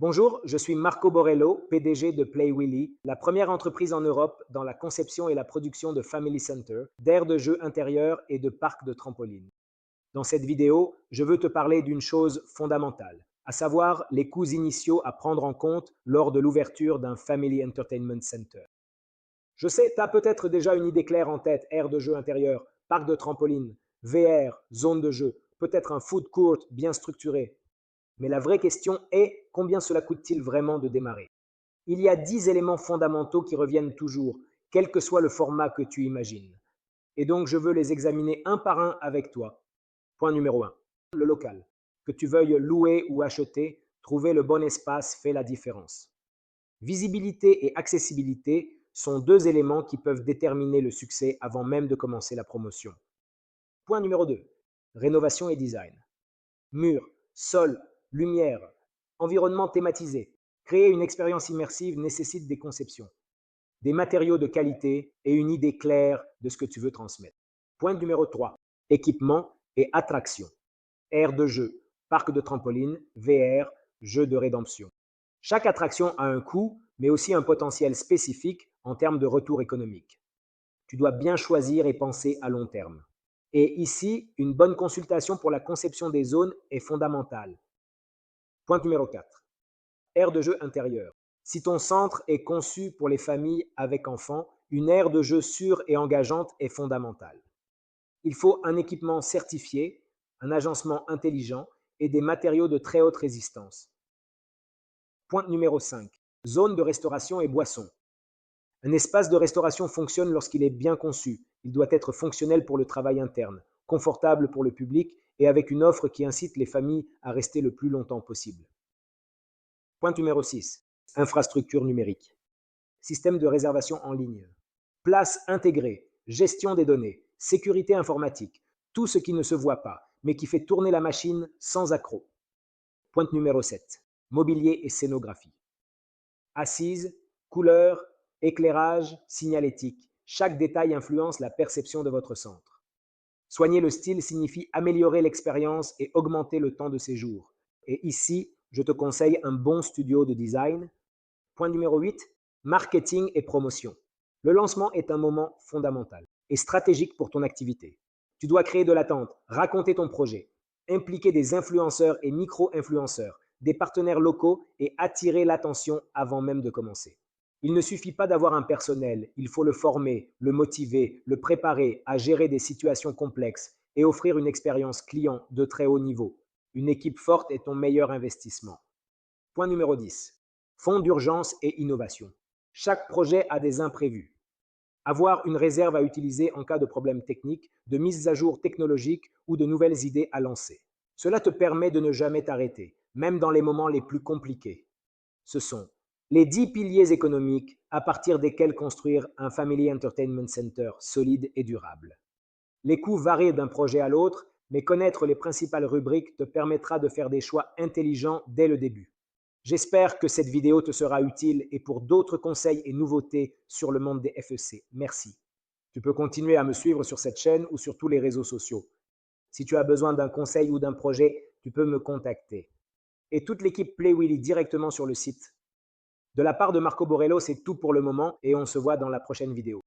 Bonjour, je suis Marco Borello, PDG de PlayWilly, la première entreprise en Europe dans la conception et la production de Family Center, d'aires de jeux intérieurs et de parcs de trampolines. Dans cette vidéo, je veux te parler d'une chose fondamentale, à savoir les coûts initiaux à prendre en compte lors de l'ouverture d'un Family Entertainment Center. Je sais, tu as peut-être déjà une idée claire en tête, aire de jeux intérieurs, parc de trampolines, VR, zone de jeu, peut-être un food court bien structuré. Mais la vraie question est combien cela coûte-t-il vraiment de démarrer? Il y a 10 éléments fondamentaux qui reviennent toujours, quel que soit le format que tu imagines. Et donc je veux les examiner un par un avec toi. Point numéro 1. Le local. Que tu veuilles louer ou acheter, trouver le bon espace fait la différence. Visibilité et accessibilité sont deux éléments qui peuvent déterminer le succès avant même de commencer la promotion. Point numéro 2. Rénovation et design. Murs, sol, lumière, environnement thématisé. Créer une expérience immersive nécessite des conceptions, des matériaux de qualité et une idée claire de ce que tu veux transmettre. Point numéro 3. Équipement et attraction. Aire de jeu, parc de trampoline, VR, jeu de rédemption. Chaque attraction a un coût, mais aussi un potentiel spécifique en termes de retour économique. Tu dois bien choisir et penser à long terme. Et ici, une bonne consultation pour la conception des zones est fondamentale. Point numéro 4. Aire de jeu intérieure. Si ton centre est conçu pour les familles avec enfants, une aire de jeu sûre et engageante est fondamentale. Il faut un équipement certifié, un agencement intelligent et des matériaux de très haute résistance. Point numéro 5. Zone de restauration et boissons. Un espace de restauration fonctionne lorsqu'il est bien conçu. Il doit être fonctionnel pour le travail interne, confortable pour le public et avec une offre qui incite les familles à rester le plus longtemps possible. Point numéro 6. Infrastructure numérique. Système de réservation en ligne. Place intégrée, gestion des données, sécurité informatique, tout ce qui ne se voit pas, mais qui fait tourner la machine sans accroc. Point numéro 7. Mobilier et scénographie. Assise, couleurs, éclairage, signalétique. Chaque détail influence la perception de votre centre. Soigner le style signifie améliorer l'expérience et augmenter le temps de séjour. Et ici, je te conseille un bon studio de design. Point numéro 8, marketing et promotion. Le lancement est un moment fondamental et stratégique pour ton activité. Tu dois créer de l'attente, raconter ton projet, impliquer des influenceurs et micro-influenceurs, des partenaires locaux et attirer l'attention avant même de commencer. Il ne suffit pas d'avoir un personnel, il faut le former, le motiver, le préparer à gérer des situations complexes et offrir une expérience client de très haut niveau. Une équipe forte est ton meilleur investissement. Point numéro 10. Fonds d'urgence et innovation. Chaque projet a des imprévus. Avoir une réserve à utiliser en cas de problème technique, de mise à jour technologique ou de nouvelles idées à lancer. Cela te permet de ne jamais t'arrêter, même dans les moments les plus compliqués. Ce sont les 10 piliers économiques à partir desquels construire un Family Entertainment Center solide et durable. Les coûts varient d'un projet à l'autre, mais connaître les principales rubriques te permettra de faire des choix intelligents dès le début. J'espère que cette vidéo te sera utile et pour d'autres conseils et nouveautés sur le monde des FEC, merci. Tu peux continuer à me suivre sur cette chaîne ou sur tous les réseaux sociaux. Si tu as besoin d'un conseil ou d'un projet, tu peux me contacter. Et toute l'équipe PlayWilly directement sur le site. De la part de Marco Borello, c'est tout pour le moment et on se voit dans la prochaine vidéo.